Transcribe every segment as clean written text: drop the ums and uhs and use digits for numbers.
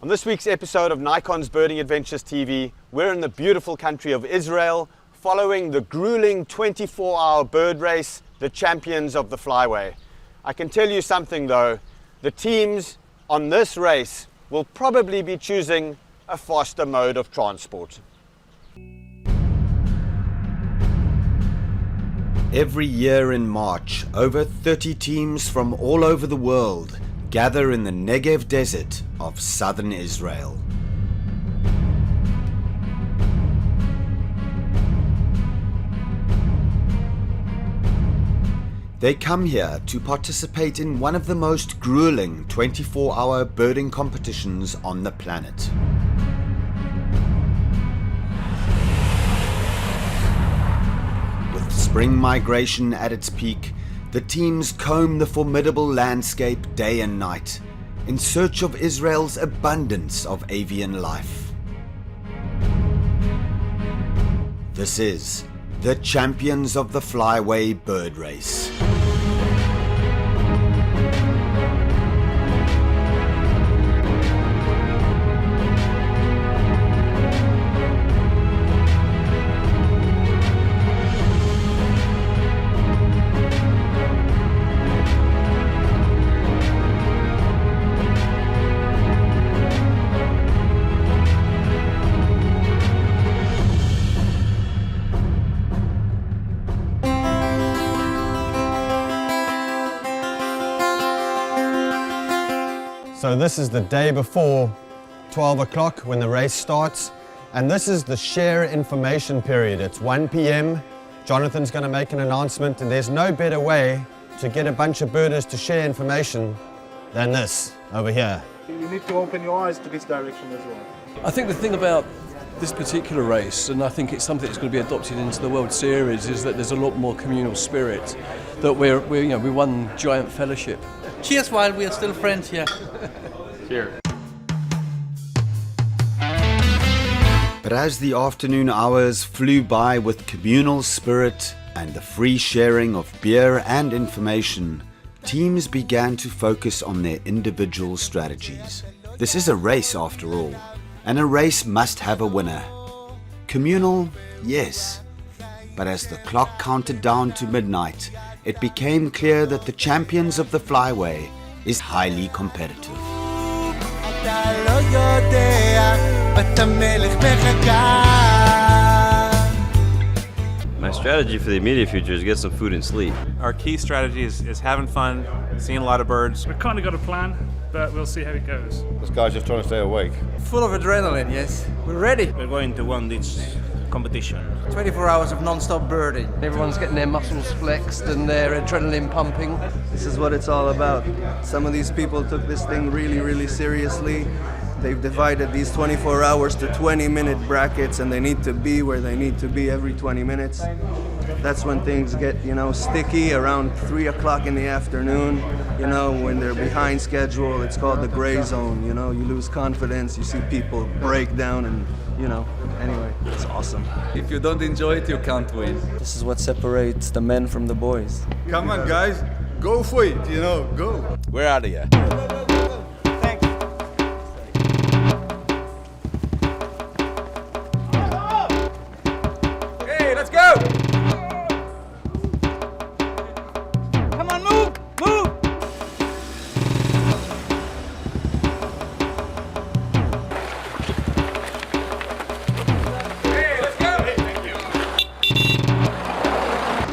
On this week's episode of Nikon's Birding Adventures TV, we're in the beautiful country of Israel, following the grueling 24-hour bird race, the champions of the Flyway. I can tell you something though, the teams on this race will probably be choosing a faster mode of transport. Every year in March, over 30 teams from all over the world gather in the Negev desert of southern Israel. They come here to participate in one of the most grueling 24-hour birding competitions on the planet. With spring migration at its peak, the teams comb the formidable landscape day and night in search of Israel's abundance of avian life. This is the champions of the Flyway bird race. So this is the day before 12 o'clock when the race starts, and this is the share information period. It's 1 p.m. Jonathan's going to make an announcement, and there's no better way to get a bunch of birders to share information than this over here. You need to open your eyes to this direction as well. I think the thing about this particular race, and I think it's something that's going to be adopted into the World Series, is that there's a lot more communal spirit, that we're one giant fellowship. Cheers while we are still friends here. Cheers. But as the afternoon hours flew by with communal spirit and the free sharing of beer and information, teams began to focus on their individual strategies. This is a race after all, and a race must have a winner. Communal, yes. But as the clock counted down to midnight, it became clear that the champions of the Flyway is highly competitive. My strategy for the immediate future is get some food and sleep. Our key strategy is having fun, seeing a lot of birds. We've kind of got a plan, but we'll see how it goes. This guy's just trying to stay awake. Full of adrenaline, yes. We're ready. We're going to win this competition. 24 hours of non-stop birding. Everyone's getting their muscles flexed and their adrenaline pumping. This is what it's all about. Some of these people took this thing really, really seriously. They've divided these 24 hours to 20-minute brackets, and they need to be where they need to be every 20 minutes. That's when things get, sticky around 3 o'clock in the afternoon. When they're behind schedule, it's called the gray zone. You lose confidence, you see people break down, and anyway, it's awesome. If you don't enjoy it, you can't win. This is what separates the men from the boys. Come on, guys, go for it, go. We're out of here. Hey, let's go! Come on, move!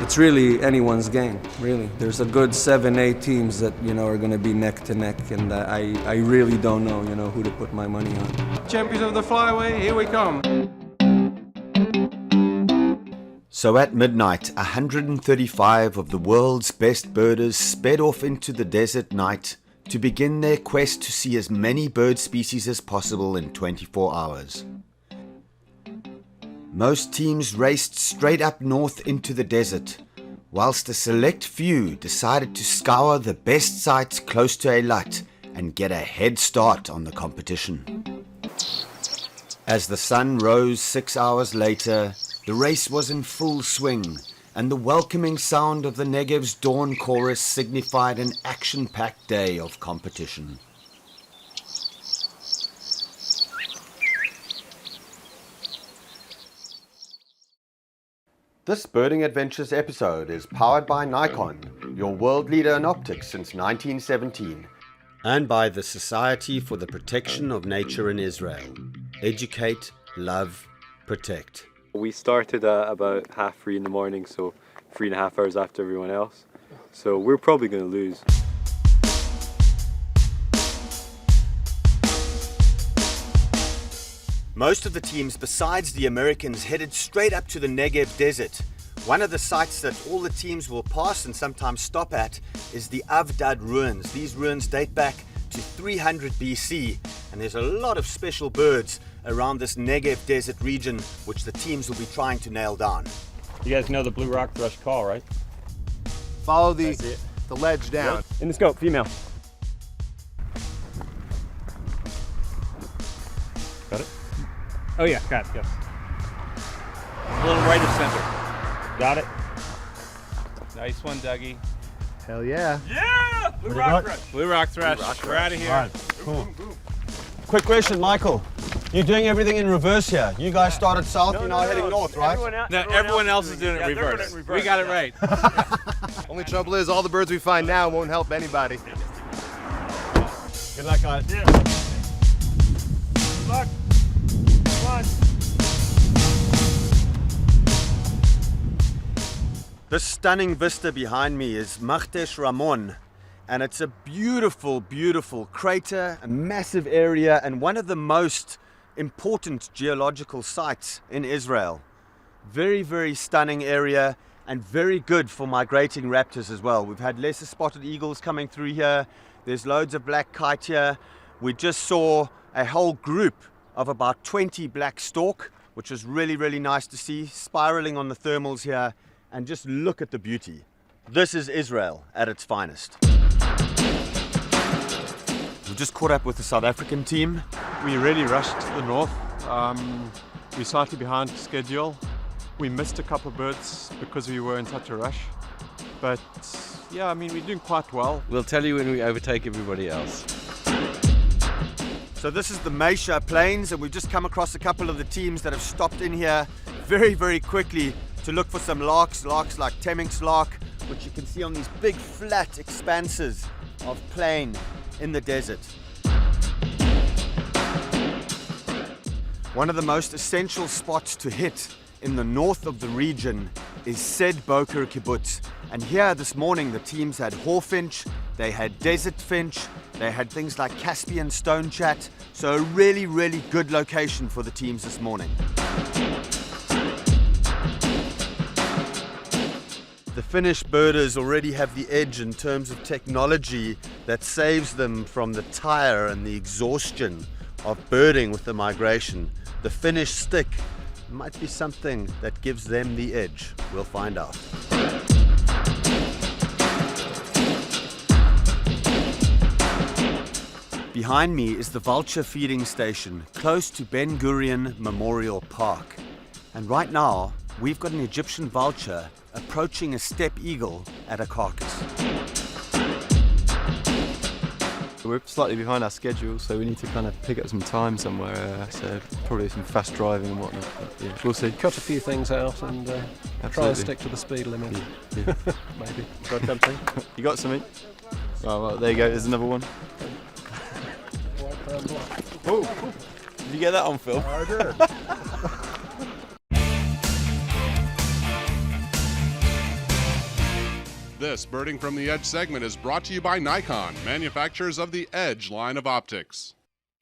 It's really anyone's game, really. There's a good 7-8 teams that, are going to be neck to neck, and I really don't know, who to put my money on. Champions of the Flyway, here we come. So at midnight, 135 of the world's best birders sped off into the desert night to begin their quest to see as many bird species as possible in 24 hours. Most teams raced straight up north into the desert, whilst a select few decided to scour the best sites close to Eilat and get a head start on the competition. As the sun rose 6 hours later, the race was in full swing, and the welcoming sound of the Negev's dawn chorus signified an action-packed day of competition. This Birding Adventures episode is powered by Nikon, your world leader in optics since 1917, and by the Society for the Protection of Nature in Israel. Educate, love, protect. We started at about 3:30 in the morning, so 3.5 hours after everyone else. So we're probably going to lose. Most of the teams besides the Americans headed straight up to the Negev desert. One of the sites that all the teams will pass and sometimes stop at is the Avdad ruins. These ruins date back to 300 BC, and there's a lot of special birds around this Negev desert region which the teams will be trying to nail down. You guys know the blue rock thrush call, right? Follow the ledge down. Yep. In the scope, female. Got it? Oh yeah, got it, yes. A little right of center. Got it. Nice one, Dougie. Hell yeah. Yeah! Blue rock thrush. Blue rock thrush. We're out of here. All right, cool. Quick question, Michael. You're doing everything in reverse here. You guys started south, you're now heading north, right? Everyone else is doing it reverse. We got it right. Only trouble is all the birds we find now won't help anybody. Good luck, guys. Yeah. Good luck. Come on. This stunning vista behind me is Maghtesh Ramon, and it's a beautiful, beautiful crater, a massive area, and one of the most important geological sites in Israel. Very, very stunning area and very good for migrating raptors as well. We've had lesser spotted eagles coming through here. There's loads of black kite here. We just saw a whole group of about 20 black stork, which was really, really nice to see, spiraling on the thermals here. And just look at the beauty. This is Israel at its finest. We just caught up with the South African team. We really rushed to the north. We're slightly behind schedule. We missed a couple of birds because we were in such a rush. But yeah, I mean, we're doing quite well. We'll tell you when we overtake everybody else. So this is the Meisha Plains, and we've just come across a couple of the teams that have stopped in here very, very quickly to look for some larks like Temminck's lark, which you can see on these big flat expanses of plain in the desert. One of the most essential spots to hit in the north of the region is Sed Boker Kibbutz. And here this morning the teams had hawfinch, they had desert finch, they had things like Caspian stonechat, so a really, really good location for the teams this morning. The Finnish birders already have the edge in terms of technology that saves them from the tire and the exhaustion of birding with the migration. The Finnish stick might be something that gives them the edge. We'll find out. Behind me is the vulture feeding station close to Ben Gurion Memorial Park. And right now, we've got an Egyptian vulture approaching a steppe eagle at a carcass. We're slightly behind our schedule, so we need to kind of pick up some time somewhere, so probably some fast driving and whatnot. But yeah, we'll see. Cut a few things out and try and stick to the speed limit. Yeah. Maybe. Got something? You got something? Oh, well, there you go, there's another one. Oh, did you get that on film? I did. This Birding from the Edge segment is brought to you by Nikon, manufacturers of the Edge line of optics.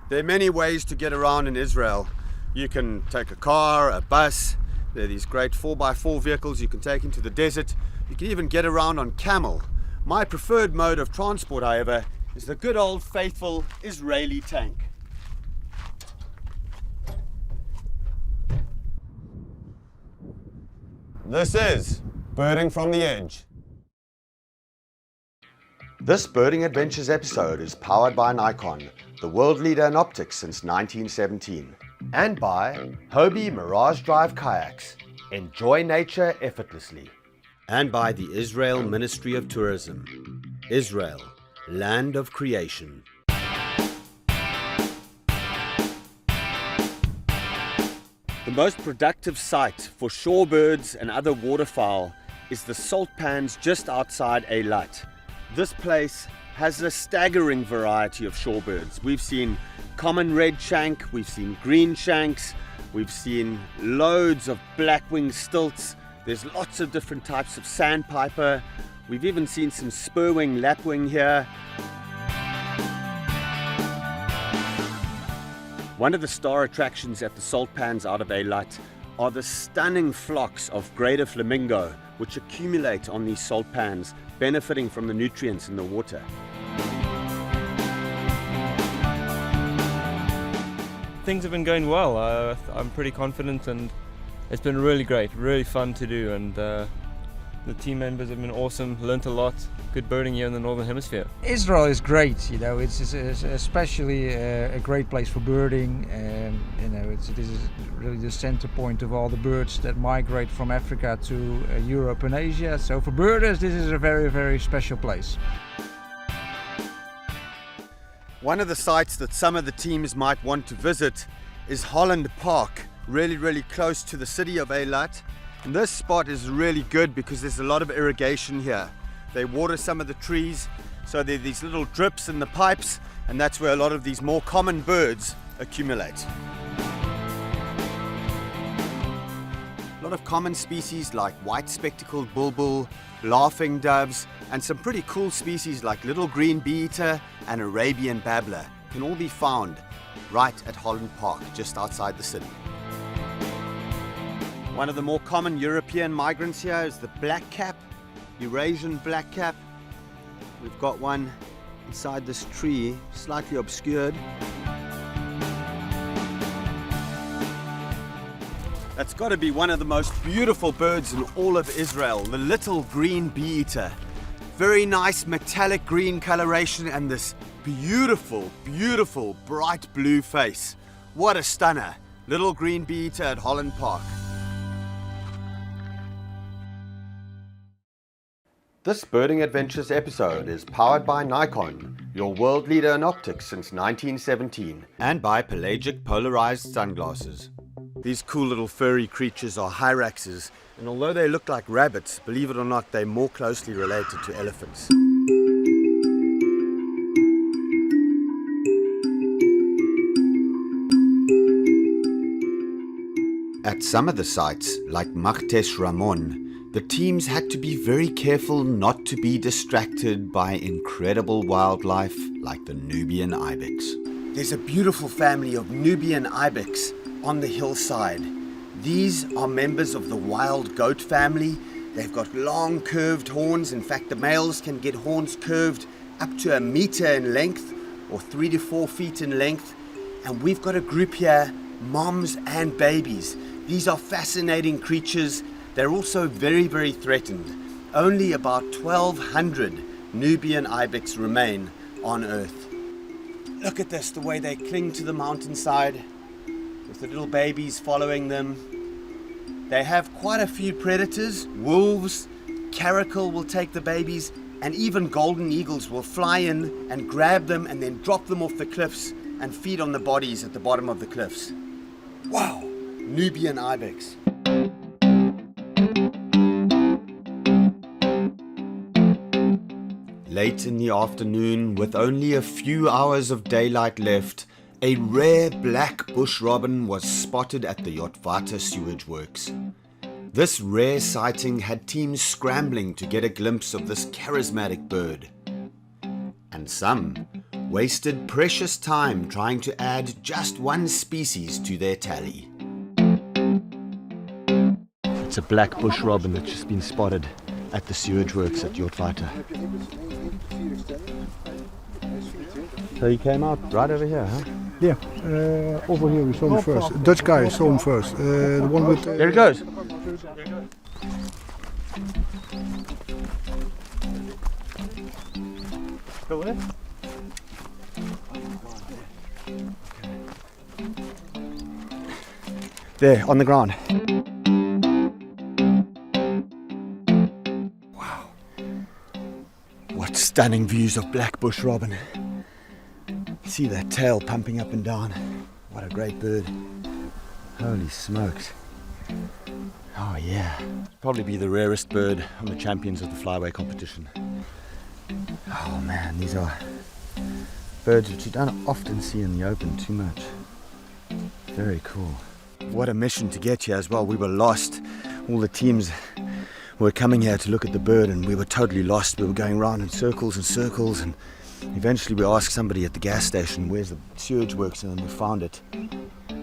There are many ways to get around in Israel. You can take a car, a bus. There are these great 4x4 vehicles you can take into the desert. You can even get around on camel. My preferred mode of transport, however, is the good old faithful Israeli tank. This is Birding from the Edge. This Birding Adventures episode is powered by Nikon, the world leader in optics since 1917, and by Hobie Mirage Drive Kayaks. Enjoy nature effortlessly. And by the Israel Ministry of Tourism. Israel, land of creation. The most productive site for shorebirds and other waterfowl is the salt pans just outside Eilat. This place has a staggering variety of shorebirds. We've seen common red shank, we've seen green shanks, we've seen loads of black-winged stilts. There's lots of different types of sandpiper. We've even seen some spurwing lapwing here. One of the star attractions at the salt pans out of Eilat are the stunning flocks of greater flamingo, which accumulate on these salt pans, benefiting from the nutrients in the water. Things have been going well. I'm pretty confident, and it's been really great, really fun to do, and the team members have been awesome, learnt a lot, good birding here in the Northern Hemisphere. Israel is great, you know, it's especially a great place for birding, and you know, this is really the center point of all the birds that migrate from Africa to Europe and Asia. So for birders, this is a very, very special place. One of the sites that some of the teams might want to visit is Holland Park, really close to the city of Eilat. And this spot is really good because there's a lot of irrigation here. They water some of the trees, so there are these little drips in the pipes, and that's where a lot of these more common birds accumulate. A lot of common species like white spectacled bulbul, laughing doves, and some pretty cool species like little green bee-eater and Arabian babbler can all be found right at Holland Park, just outside the city. One of the more common European migrants here is the blackcap, Eurasian blackcap. We've got one inside this tree, slightly obscured. That's got to be one of the most beautiful birds in all of Israel, the little green bee-eater. Very nice metallic green coloration and this beautiful bright blue face. What a stunner. Little green bee-eater at Holland Park. This Birding Adventures episode is powered by Nikon, your world leader in optics since 1917, and by Pelagic Polarized Sunglasses. These cool little furry creatures are hyraxes, and although they look like rabbits, believe it or not, they're more closely related to elephants. At some of the sites, like Martes Ramon, the teams had to be very careful not to be distracted by incredible wildlife like the Nubian ibex. There's a beautiful family of Nubian ibex on the hillside. These are members of the wild goat family. They've got long curved horns. In fact, the males can get horns curved up to 1 meter in length or 3 to 4 feet in length. And we've got a group here, moms and babies. These are fascinating creatures. They're also very threatened. Only about 1,200 Nubian ibex remain on Earth. Look at this, the way they cling to the mountainside with the little babies following them. They have quite a few predators. Wolves, caracal will take the babies, and even golden eagles will fly in and grab them and then drop them off the cliffs and feed on the bodies at the bottom of the cliffs. Wow, Nubian ibex. Late in the afternoon, with only a few hours of daylight left, a rare black bush robin was spotted at the Yotvata sewage works. This rare sighting had teams scrambling to get a glimpse of this charismatic bird. And some wasted precious time trying to add just one species to their tally. It's a black bush robin that's just been spotted at the sewage works at Yotvata. So he came out right over here, huh? Yeah, over here we saw him first. Dutch guy saw him first. The one with... There it goes. Still there? There, on the ground. What stunning views of black bush robin. See that tail pumping up and down. What a great bird. Holy smokes. Oh yeah. Probably be the rarest bird on the champions of the Flyway competition. Oh man, these are birds which you don't often see in the open too much. Very cool. What a mission to get here as well. We were lost. All the teams were coming here to look at the bird and we were totally lost. We were going round in circles and circles, and eventually we asked somebody at the gas station where's the sewage works, and then we found it.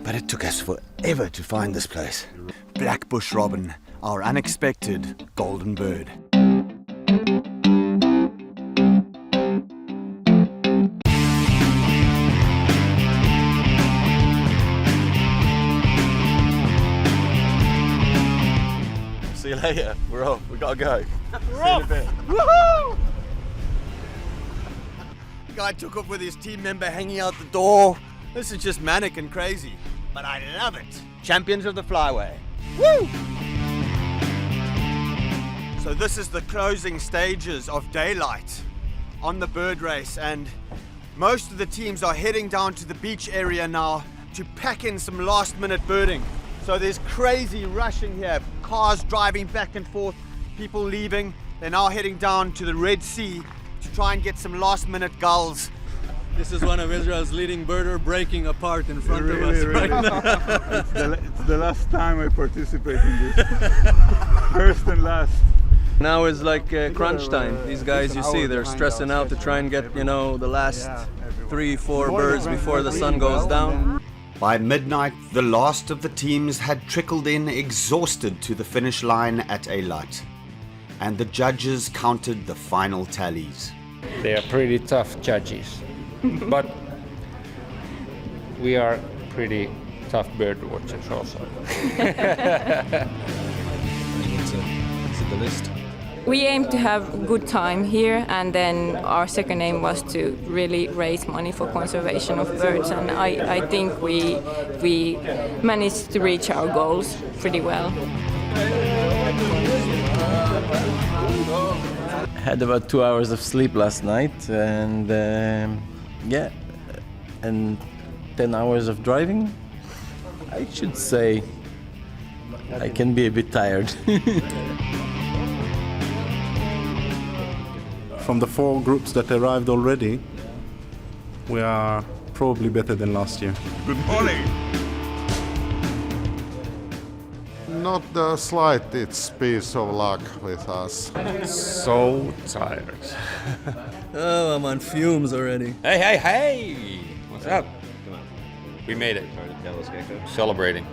But it took us forever to find this place. Black bush robin, our unexpected golden bird. See you later. We're off. We gotta go. We're off! Woohoo! The guy took off with his team member hanging out the door. This is just manic and crazy, but I love it. Champions of the Flyway. Woo! So this is the closing stages of daylight on the bird race, and most of the teams are heading down to the beach area now to pack in some last minute birding. So there's crazy rushing here, cars driving back and forth, people leaving. They're now heading down to the Red Sea to try and get some last minute gulls. This is one of Israel's leading birder breaking apart in front of us right now. It's the last time I participate in this. First and last. Now is like crunch time. These guys, you see, they're stressing out to try and get, you know, the last 3-4 birds before the sun goes down. By midnight, the last of the teams had trickled in exhausted to the finish line at Eilat, and the judges counted the final tallies. They are pretty tough judges, but we are pretty tough bird watchers also. What's the list? We aim to have a good time here, and then our second aim was to really raise money for conservation of birds, and I think we managed to reach our goals pretty well. Had about 2 hours of sleep last night, and yeah, and 10 hours of driving. I should say I can be a bit tired. From the 4 groups that arrived already, we are probably better than last year. Good morning. Not the slightest piece of luck with us. So tired. Oh, I'm on fumes already. Hey! What's up? Come on. We made it. Celebrating.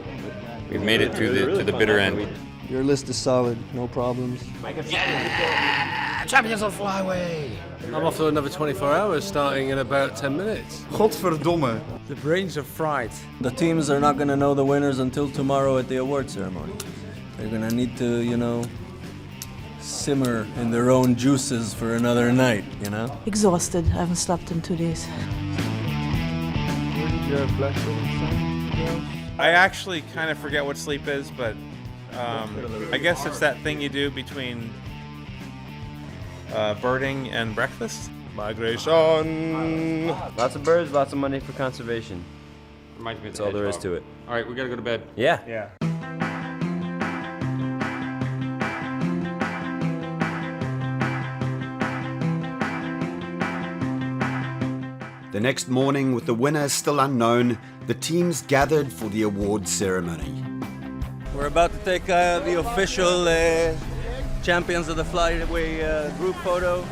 We've made it to the bitter end. Your list is solid, no problems. Yeah! Champions of Flyway! I'm off to another 24 hours starting in about 10 minutes. Godverdomme. The brains are fried. The teams are not going to know the winners until tomorrow at the award ceremony. They're going to need to, you know, simmer in their own juices for another night, you know? Exhausted. I haven't slept in 2 days. Where did you have black from? I actually kind of forget what sleep is, but I guess it's that thing you do between birding and breakfast. Migration. Lots of birds, lots of money for conservation. Reminds me of That's all there is to it. All right, we gotta go to bed. Yeah. Yeah. The next morning, with the winner still unknown, the teams gathered for the award ceremony. We're about to take the official Champions of the Flyway group photo.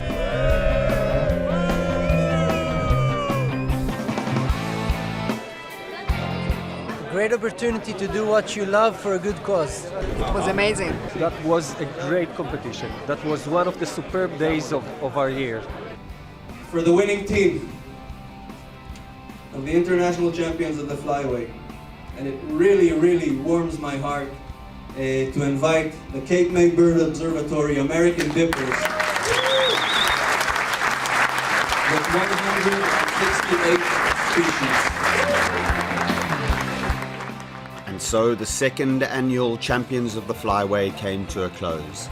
Great opportunity to do what you love for a good cause. It was amazing. That was a great competition. That was one of the superb days of our year. For the winning team of the International Champions of the Flyway. And it really, really warms my heart to invite the Cape May Bird Observatory American Dippers with 168 species. And so the second annual Champions of the Flyway came to a close.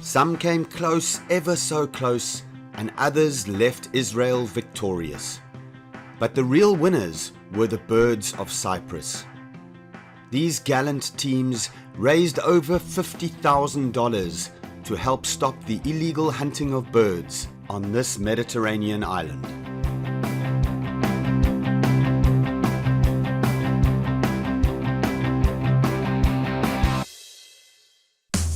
Some came close, ever so close, and others left Israel victorious. But the real winners were the birds of Cyprus. These gallant teams raised over $50,000 to help stop the illegal hunting of birds on this Mediterranean island.